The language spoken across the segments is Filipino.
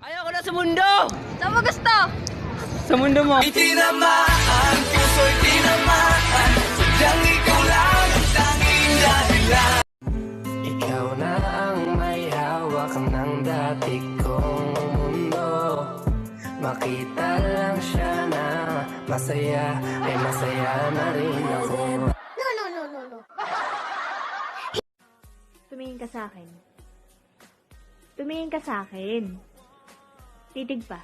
Ayoko na sa mundo! Saan mo gusto? Sa mundo mo! Itinamaan, puso'y tinamaan, sadyang ikaw lang ang tanging dahilan. Ikaw na ang may hawak ng dati kong mundo. Makita lang siya na masaya, ay masaya na rin ako. No. Tumingin ka sa akin. Tumingin ka sa akin. Titig pa.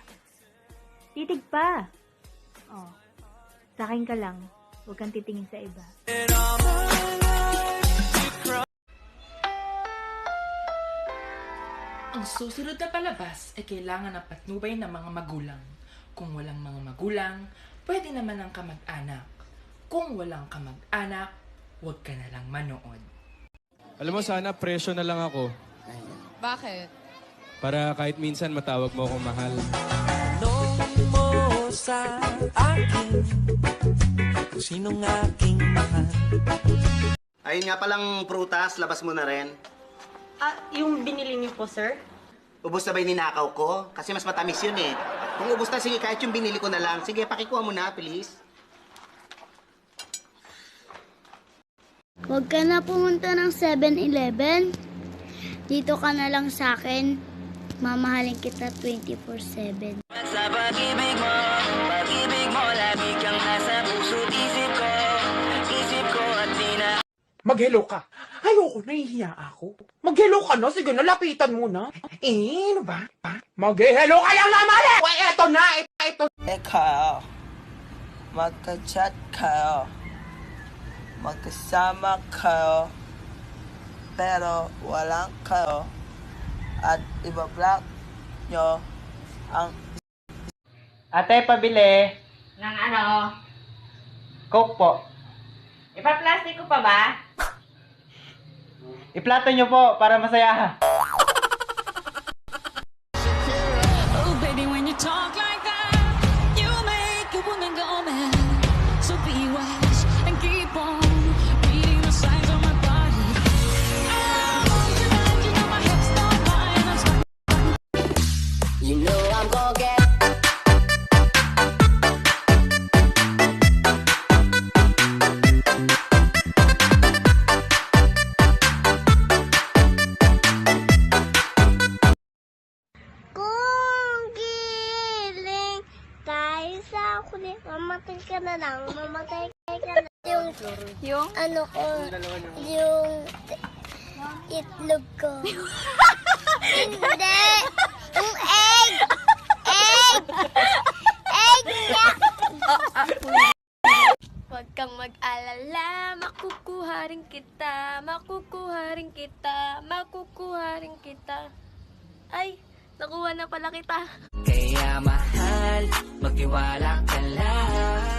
Titig pa. Oh. Sa akin ka lang. Huwag kang titingin sa iba. Ang susunod na palabas ay kailangan ng patnubay ng mga magulang. Kung walang mga magulang, pwede naman ang kamag-anak. Kung walang kamag-anak, huwag ka na lang manood. Alam mo, sana presyo na lang ako. Bakit? Para kahit minsan matawag mo akong mahal. Tanong mo sa akin kung sinong aking mahal. Ayun nga palang prutas, labas mo na rin. Yung binili niyo po, sir? Ubus na ba yung ninakaw ko? Kasi mas matamis yun eh. Kung ubus na, sige, kahit yung binili ko na lang. Sige, pakikuha mo na, please. Huwag ka na pumunta ng 7-Eleven. Dito ka na lang sa akin. Mamahalin kita 24/7. Sa pag-ibig mo, lagi kang nasa puso't isip ko at Mag-hello ka. Ayoko, nahihiya ako. Mag-hello ka na. Sige, nalapitan mo na. Ano ba? Mag-hello ka lang naman eh! Uy, eto na. Ito. Ikaw, magka-chat kayo, magkasama kayo, pero walang kayo, at ibablock nyo ang... Ate, pabili. Ng ano? Coke po. Ipa-plastic ko pa ba? Iplato nyo po para masaya. Oh baby, when you talk like that, you make a woman go mad. So be wise and keep on reading the signs on my body. Oh, tonight you know my hips don't lie and I'm starting. You know I'm gonna get... Kung giling tayo sa kulit, mamatay ka na lang. Mamatay ka na. Yung ano ko, yung itlog ko. Hindi! Yung egg! Egg niya! Huwag kang mag-alala, makukuha rin kita, makukuha rin kita, makukuha rin kita. Ay, nakuha na pala kita. Kaya mahal, magtiwala ka lang.